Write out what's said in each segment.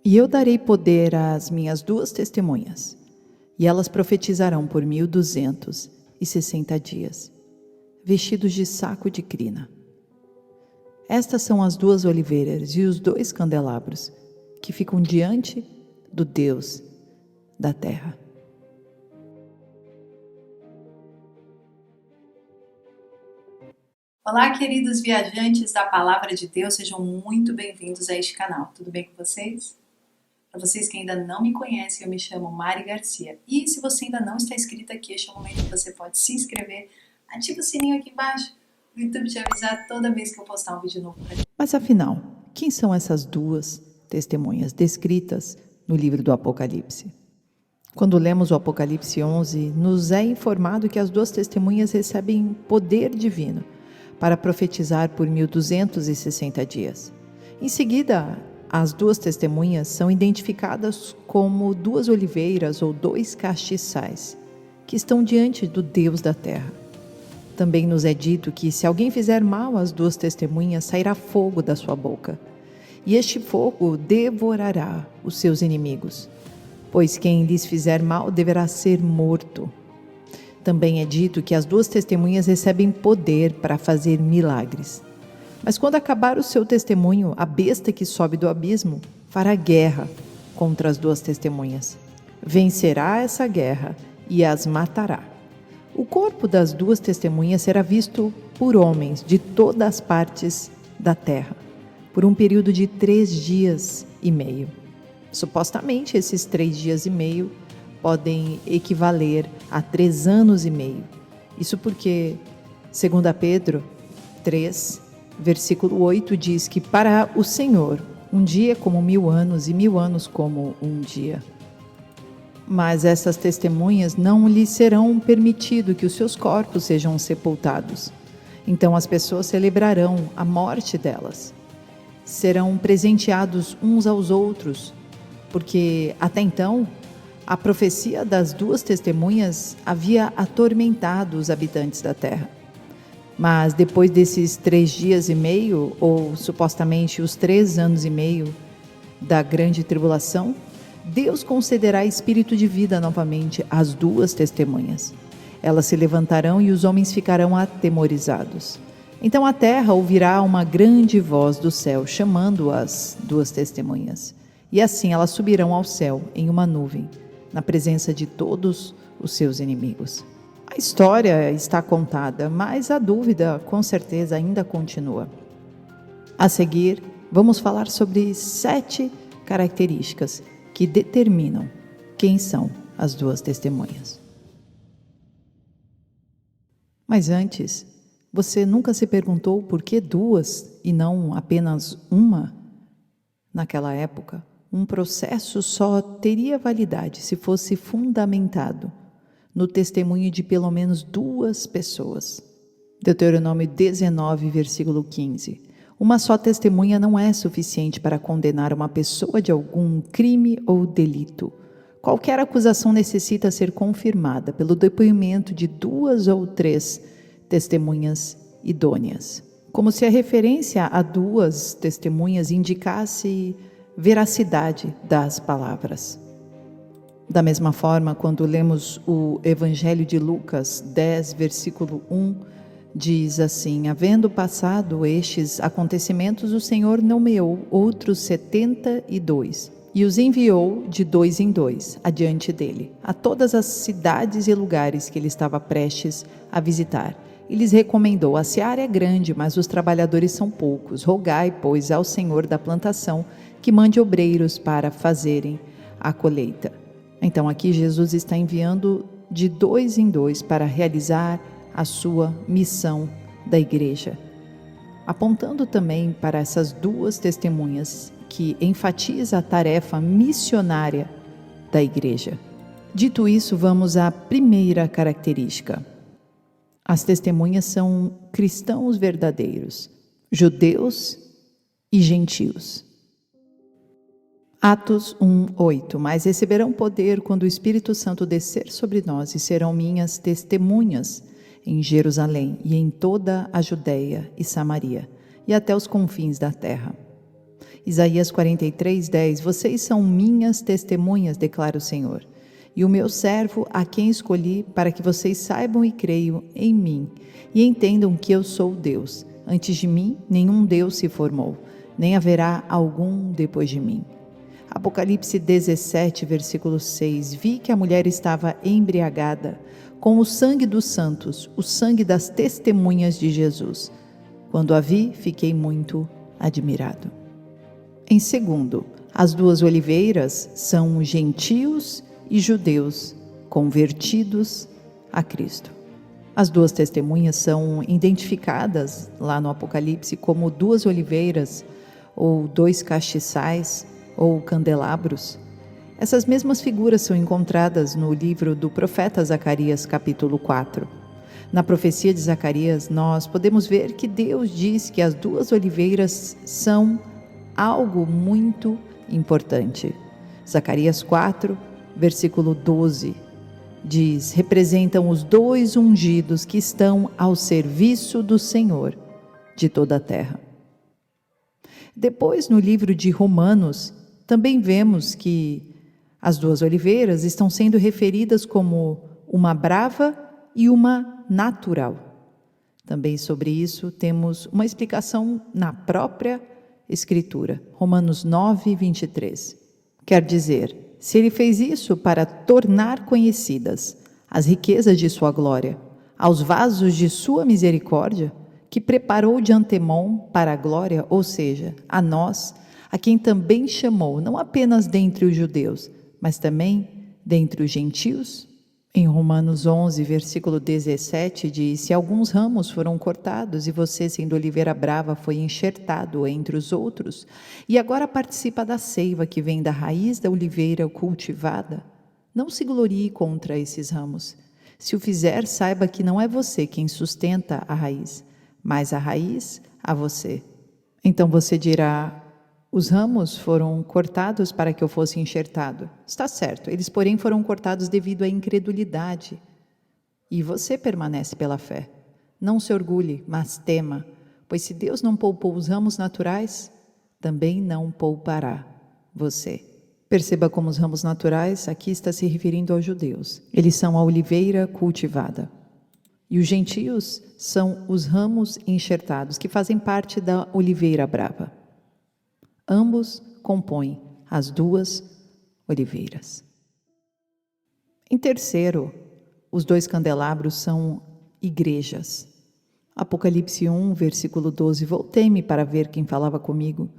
E eu darei poder às minhas 2 testemunhas, e elas profetizarão por 1260 dias, vestidos de saco de crina. Estas são as 2 oliveiras e os 2 candelabros que ficam diante do Deus da terra. Olá, queridos viajantes da Palavra de Deus, sejam muito bem-vindos a este canal. Tudo bem com vocês? Para vocês que ainda não me conhecem, eu me chamo Mari Garcia. E se você ainda não está inscrito aqui, este é o momento que você pode se inscrever. Ativa o sininho aqui embaixo, o YouTube te avisar toda vez que eu postar um vídeo novo para ti. Mas afinal, quem são essas 2 testemunhas descritas no livro do Apocalipse? Quando lemos o Apocalipse 11, nos é informado que as 2 testemunhas recebem poder divino para profetizar por 1260 dias. Em seguida, as 2 testemunhas são identificadas como 2 oliveiras ou 2 castiçais, que estão diante do Deus da terra. Também nos é dito que se alguém fizer mal às 2 testemunhas, sairá fogo da sua boca, e este fogo devorará os seus inimigos, pois quem lhes fizer mal deverá ser morto. Também é dito que as 2 testemunhas recebem poder para fazer milagres. Mas quando acabar o seu testemunho, a besta que sobe do abismo fará guerra contra as 2 testemunhas. Vencerá essa guerra e as matará. O corpo das 2 testemunhas será visto por homens de todas as partes da terra, por um período de 3 dias e meio. Supostamente, esses 3 dias e meio podem equivaler a 3 anos e meio. Isso porque, segundo Pedro 3, versículo 8 diz que para o Senhor, um dia é como 1000 anos e 1000 anos como um dia. Mas essas testemunhas não lhes serão permitido que os seus corpos sejam sepultados. Então as pessoas celebrarão a morte delas. Serão presenteados uns aos outros, porque até então a profecia das 2 testemunhas havia atormentado os habitantes da terra. Mas depois desses 3 dias e meio, ou supostamente os 3 anos e meio da grande tribulação, Deus concederá espírito de vida novamente às 2 testemunhas. Elas se levantarão e os homens ficarão atemorizados. Então a terra ouvirá uma grande voz do céu, chamando as 2 testemunhas. E assim elas subirão ao céu em uma nuvem, na presença de todos os seus inimigos. A história está contada, mas a dúvida com certeza ainda continua. A seguir, vamos falar sobre 7 características que determinam quem são as 2 testemunhas. Mas antes, você nunca se perguntou por que 2 e não apenas uma? Naquela época, um processo só teria validade se fosse fundamentado no testemunho de pelo menos 2 pessoas. Deuteronômio 19, versículo 15. Uma só testemunha não é suficiente para condenar uma pessoa de algum crime ou delito. Qualquer acusação necessita ser confirmada pelo depoimento de 2 ou 3 testemunhas idôneas. Como se a referência a 2 testemunhas indicasse veracidade das palavras. Da mesma forma, quando lemos o Evangelho de Lucas 10, versículo 1, diz assim: havendo passado estes acontecimentos, o Senhor nomeou outros 72 e os enviou de 2 em 2 adiante dele, a todas as cidades e lugares que ele estava prestes a visitar. E lhes recomendou: a seara é grande, mas os trabalhadores são poucos. Rogai, pois, ao Senhor da plantação que mande obreiros para fazerem a colheita. Então aqui Jesus está enviando de 2 em 2 para realizar a sua missão da igreja, apontando também para essas 2 testemunhas que enfatiza a tarefa missionária da igreja. Dito isso, vamos à primeira característica. As testemunhas são cristãos verdadeiros, judeus e gentios. Atos 1:8. Mas receberão poder quando o Espírito Santo descer sobre nós e serão minhas testemunhas em Jerusalém e em toda a Judeia e Samaria e até os confins da terra. Isaías 43:10, vocês são minhas testemunhas, declara o Senhor, e o meu servo a quem escolhi para que vocês saibam e creiam em mim e entendam que eu sou Deus. Antes de mim, nenhum Deus se formou, nem haverá algum depois de mim. Apocalipse 17, versículo 6, vi que a mulher estava embriagada com o sangue dos santos, o sangue das testemunhas de Jesus. Quando a vi, fiquei muito admirado. Em segundo, as duas oliveiras são gentios e judeus convertidos a Cristo. As duas testemunhas são identificadas lá no Apocalipse como duas oliveiras, ou dois castiçais, ou candelabros. Essas mesmas figuras são encontradas no livro do profeta Zacarias, capítulo 4. Na profecia de Zacarias, nós podemos ver que Deus diz que as duas oliveiras são algo muito importante. Zacarias 4, versículo 12, diz: representam os dois ungidos que estão ao serviço do Senhor de toda a terra. Depois, no livro de Romanos, também vemos que as duas oliveiras estão sendo referidas como uma brava e uma natural. Também sobre isso temos uma explicação na própria Escritura, Romanos 9, 23. Quer dizer, se ele fez isso para tornar conhecidas as riquezas de sua glória, aos vasos de sua misericórdia, que preparou de antemão para a glória, ou seja, a nós, a quem também chamou, não apenas dentre os judeus, mas também dentre os gentios. Em Romanos 11, versículo 17, diz: se alguns ramos foram cortados e você, sendo oliveira brava, foi enxertado entre os outros, e agora participa da seiva que vem da raiz da oliveira cultivada, não se glorie contra esses ramos. Se o fizer, saiba que não é você quem sustenta a raiz, mas a raiz a você. Então você dirá: os ramos foram cortados para que eu fosse enxertado. Está certo, eles porém foram cortados devido à incredulidade. E você permanece pela fé. Não se orgulhe, mas tema, pois se Deus não poupou os ramos naturais, também não poupará você. Perceba como os ramos naturais aqui está se referindo aos judeus. Eles são a oliveira cultivada. E os gentios são os ramos enxertados, que fazem parte da oliveira brava. Ambos compõem as duas oliveiras. Em terceiro, os dois candelabros são igrejas. Apocalipse 1, versículo 12, voltei-me para ver quem falava comigo.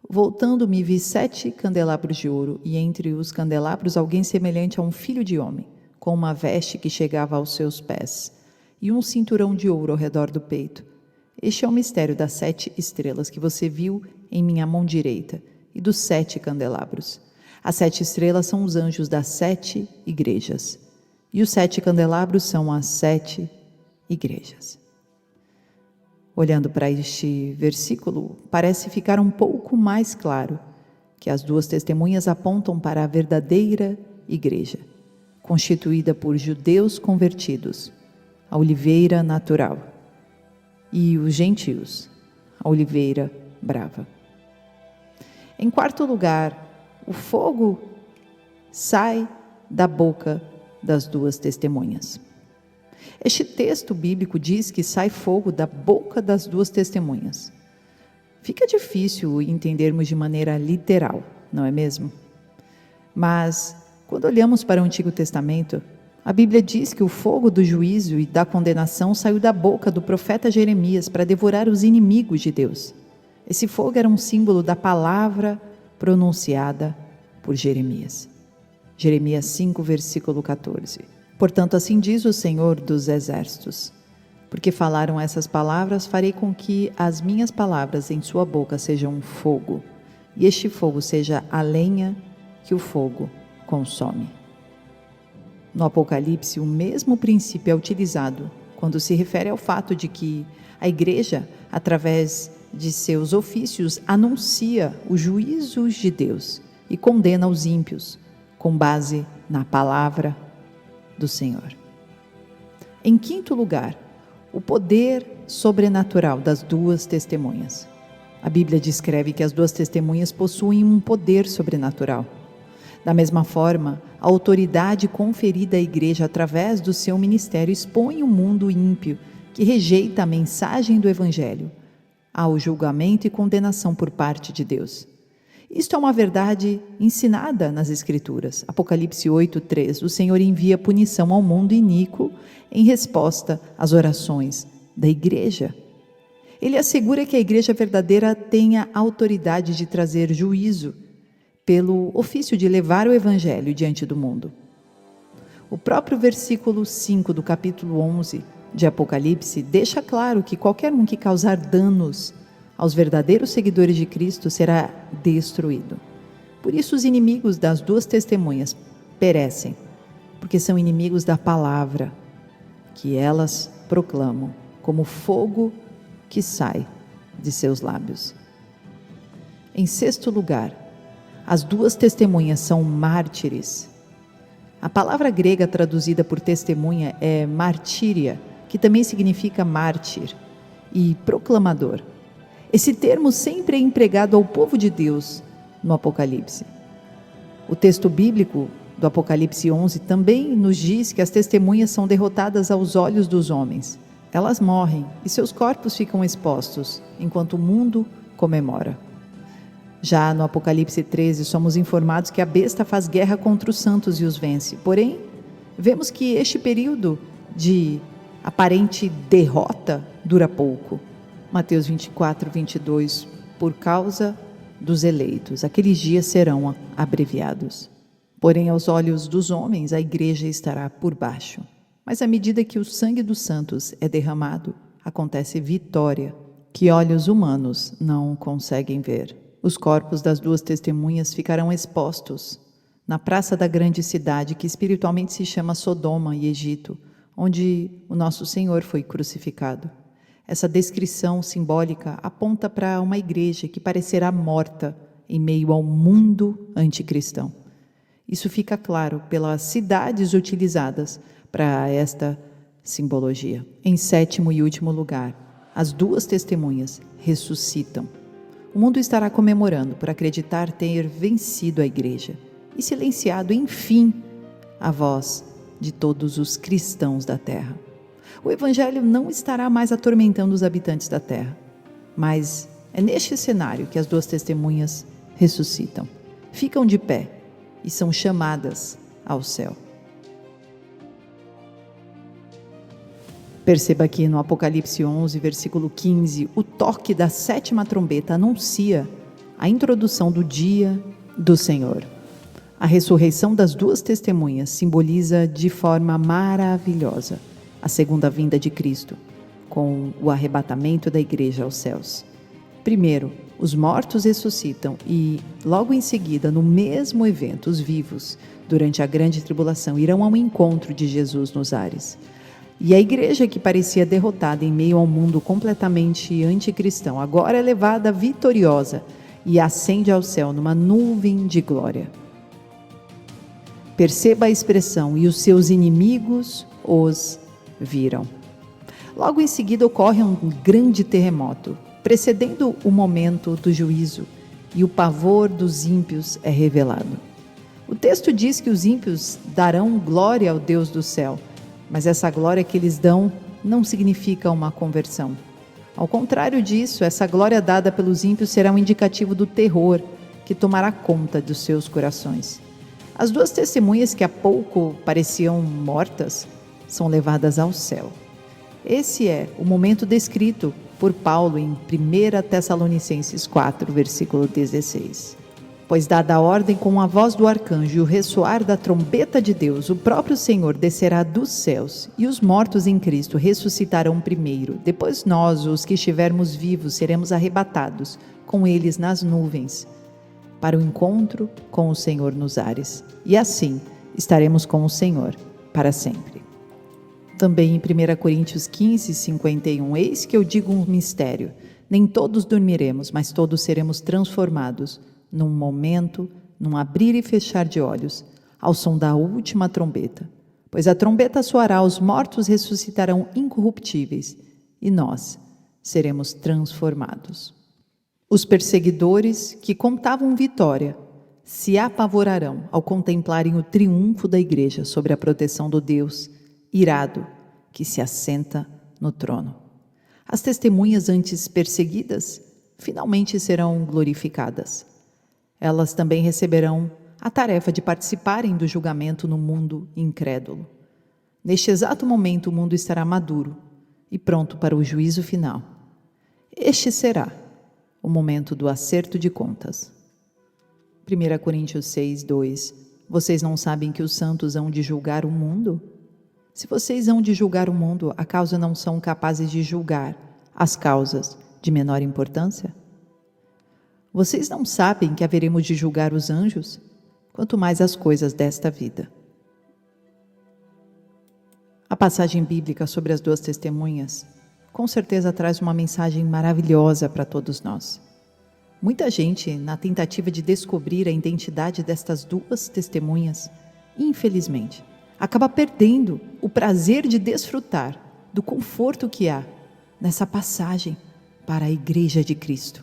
Voltando-me, vi 7 candelabros de ouro, e entre os candelabros alguém semelhante a um filho de homem, com uma veste que chegava aos seus pés, e um cinturão de ouro ao redor do peito. Este é o mistério das 7 estrelas que você viu em minha mão direita, e dos 7 candelabros. As 7 estrelas são os anjos das 7 igrejas, e os 7 candelabros são as 7 igrejas. Olhando para este versículo, parece ficar um pouco mais claro que as duas testemunhas apontam para a verdadeira igreja, constituída por judeus convertidos, a oliveira natural, e os gentios, a oliveira brava. Em quarto lugar, o fogo sai da boca das duas testemunhas. Este texto bíblico diz que sai fogo da boca das duas testemunhas. Fica difícil entendermos de maneira literal, não é mesmo? Mas, quando olhamos para o Antigo Testamento, a Bíblia diz que o fogo do juízo e da condenação saiu da boca do profeta Jeremias para devorar os inimigos de Deus. Esse fogo era um símbolo da palavra pronunciada por Jeremias. Jeremias 5, versículo 14. Portanto, assim diz o Senhor dos Exércitos: porque falaram essas palavras, farei com que as minhas palavras em sua boca sejam um fogo, e este fogo seja a lenha que o fogo consome. No Apocalipse, o mesmo princípio é utilizado quando se refere ao fato de que a igreja, através de seus ofícios, anuncia os juízos de Deus e condena os ímpios, com base na palavra do Senhor. Em quinto lugar, o poder sobrenatural das duas testemunhas. A Bíblia descreve que as duas testemunhas possuem um poder sobrenatural. Da mesma forma, a autoridade conferida à igreja através do seu ministério expõe o mundo ímpio que rejeita a mensagem do Evangelho ao julgamento e condenação por parte de Deus. Isto é uma verdade ensinada nas Escrituras. Apocalipse 8:3. O Senhor envia punição ao mundo iníquo em resposta às orações da igreja. Ele assegura que a igreja verdadeira tenha autoridade de trazer juízo pelo ofício de levar o Evangelho diante do mundo. O próprio versículo 5 do capítulo 11 de Apocalipse deixa claro que qualquer um que causar danos aos verdadeiros seguidores de Cristo será destruído. Por isso os inimigos das duas testemunhas perecem, porque são inimigos da palavra que elas proclamam, como fogo que sai de seus lábios. Em sexto lugar, as duas testemunhas são mártires. A palavra grega traduzida por testemunha é martíria, que também significa mártir e proclamador. Esse termo sempre é empregado ao povo de Deus no Apocalipse. O texto bíblico do Apocalipse 11 também nos diz que as testemunhas são derrotadas aos olhos dos homens. Elas morrem e seus corpos ficam expostos, enquanto o mundo comemora. Já no Apocalipse 13, somos informados que a besta faz guerra contra os santos e os vence. Porém, vemos que este período de aparente derrota dura pouco. Mateus 24:22, por causa dos eleitos, aqueles dias serão abreviados. Porém, aos olhos dos homens, a igreja estará por baixo. Mas à medida que o sangue dos santos é derramado, acontece vitória, que olhos humanos não conseguem ver. Os corpos das duas testemunhas ficarão expostos na praça da grande cidade, que espiritualmente se chama Sodoma e Egito, onde o nosso Senhor foi crucificado. Essa descrição simbólica aponta para uma igreja que parecerá morta em meio ao mundo anticristão. Isso fica claro pelas cidades utilizadas para esta simbologia. Em sétimo e último lugar, as duas testemunhas ressuscitam. O mundo estará comemorando por acreditar ter vencido a igreja e silenciado, enfim, a voz de todos os cristãos da terra. O Evangelho não estará mais atormentando os habitantes da terra, mas é neste cenário que as duas testemunhas ressuscitam, ficam de pé e são chamadas ao céu. Perceba que no Apocalipse 11, versículo 15, o toque da sétima trombeta anuncia a introdução do dia do Senhor. A ressurreição das duas testemunhas simboliza de forma maravilhosa a segunda vinda de Cristo, com o arrebatamento da igreja aos céus. Primeiro, os mortos ressuscitam e, logo em seguida, no mesmo evento, os vivos, durante a grande tribulação, irão ao encontro de Jesus nos ares. E a igreja que parecia derrotada em meio a um mundo completamente anticristão, agora é levada vitoriosa e ascende ao céu numa nuvem de glória. Perceba a expressão, e os seus inimigos os viram. Logo em seguida ocorre um grande terremoto, precedendo o momento do juízo, e o pavor dos ímpios é revelado. O texto diz que os ímpios darão glória ao Deus do céu, mas essa glória que eles dão não significa uma conversão. Ao contrário disso, essa glória dada pelos ímpios será um indicativo do terror que tomará conta dos seus corações. As duas testemunhas que há pouco pareciam mortas são levadas ao céu. Esse é o momento descrito por Paulo em 1 Tessalonicenses 4, versículo 16. Pois dada a ordem com a voz do arcanjo e o ressoar da trombeta de Deus, o próprio Senhor descerá dos céus, e os mortos em Cristo ressuscitarão primeiro. Depois nós, os que estivermos vivos, seremos arrebatados com eles nas nuvens, para o encontro com o Senhor nos ares. E assim estaremos com o Senhor para sempre. Também em 1 Coríntios 15, 51, eis que eu digo um mistério, nem todos dormiremos, mas todos seremos transformados, num momento, num abrir e fechar de olhos, ao som da última trombeta. Pois a trombeta soará, os mortos ressuscitarão incorruptíveis, e nós seremos transformados. Os perseguidores que contavam vitória se apavorarão ao contemplarem o triunfo da Igreja sobre a proteção do Deus irado que se assenta no trono. As testemunhas antes perseguidas finalmente serão glorificadas. Elas também receberão a tarefa de participarem do julgamento no mundo incrédulo. Neste exato momento, o mundo estará maduro e pronto para o juízo final. Este será o momento do acerto de contas. 1 Coríntios 6, 2. Vocês não sabem que os santos hão de julgar o mundo? Se vocês hão de julgar o mundo, acaso não são capazes de julgar as causas de menor importância? Vocês não sabem que haveremos de julgar os anjos? Quanto mais as coisas desta vida. A passagem bíblica sobre as duas testemunhas com certeza traz uma mensagem maravilhosa para todos nós. Muita gente, na tentativa de descobrir a identidade destas duas testemunhas, infelizmente, acaba perdendo o prazer de desfrutar do conforto que há nessa passagem para a Igreja de Cristo.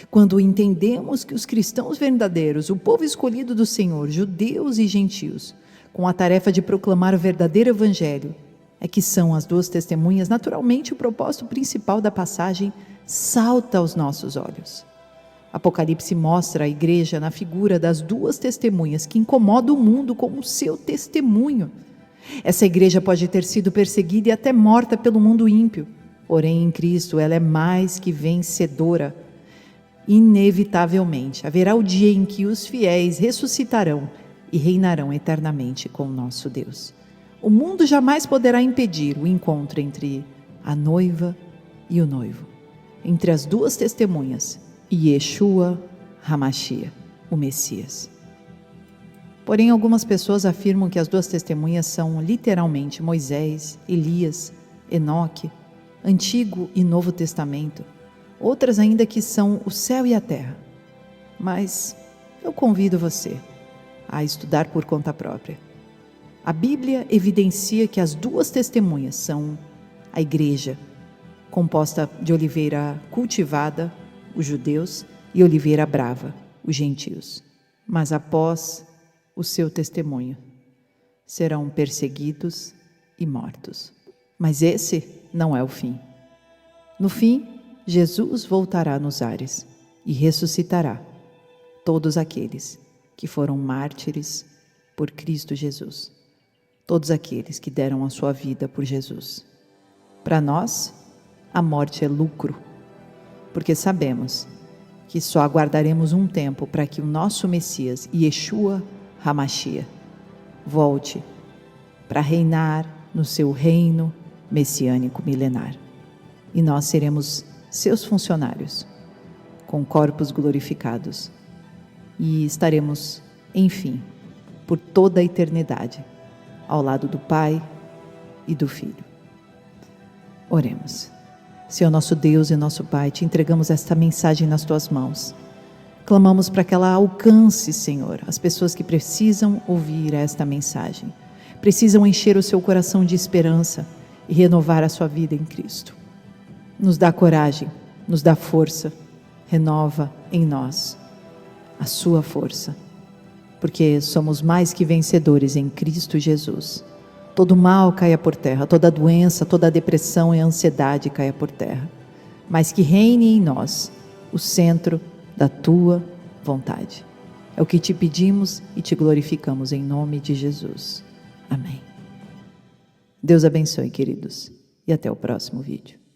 Quando entendemos que os cristãos verdadeiros, o povo escolhido do Senhor, judeus e gentios, com a tarefa de proclamar o verdadeiro evangelho, é que são as duas testemunhas, naturalmente o propósito principal da passagem salta aos nossos olhos. Apocalipse mostra a igreja na figura das duas testemunhas que incomodam o mundo com o seu testemunho. Essa igreja pode ter sido perseguida e até morta pelo mundo ímpio, porém em Cristo ela é mais que vencedora. Inevitavelmente haverá o dia em que os fiéis ressuscitarão e reinarão eternamente com o nosso Deus. O mundo jamais poderá impedir o encontro entre a noiva e o noivo, entre as duas testemunhas e Yeshua HaMashiach, o Messias. Porém, algumas pessoas afirmam que as duas testemunhas são literalmente Moisés, Elias, Enoque, Antigo e Novo Testamento. Outras ainda que são o céu e a terra. Mas eu convido você a estudar por conta própria. A Bíblia evidencia que as duas testemunhas são a igreja, composta de oliveira cultivada, os judeus, e oliveira brava, os gentios. Mas após o seu testemunho, serão perseguidos e mortos. Mas esse não é o fim. No fim, Jesus voltará nos ares e ressuscitará todos aqueles que foram mártires por Cristo Jesus. Todos aqueles que deram a sua vida por Jesus. Para nós, a morte é lucro, porque sabemos que só aguardaremos um tempo para que o nosso Messias, Yeshua HaMashiach, volte para reinar no seu reino messiânico milenar. E nós seremos seus funcionários, com corpos glorificados. E estaremos, enfim, por toda a eternidade, ao lado do Pai e do Filho. Oremos. Senhor nosso Deus e nosso Pai, te entregamos esta mensagem nas tuas mãos. Clamamos para que ela alcance, Senhor, as pessoas que precisam ouvir esta mensagem. Precisam encher o seu coração de esperança e renovar a sua vida em Cristo. Nos dá coragem, nos dá força, renova em nós a sua força. Porque somos mais que vencedores em Cristo Jesus. Todo mal caia por terra, toda doença, toda depressão e ansiedade caia por terra. Mas que reine em nós o centro da tua vontade. É o que te pedimos e te glorificamos em nome de Jesus. Amém. Deus abençoe, queridos, e até o próximo vídeo.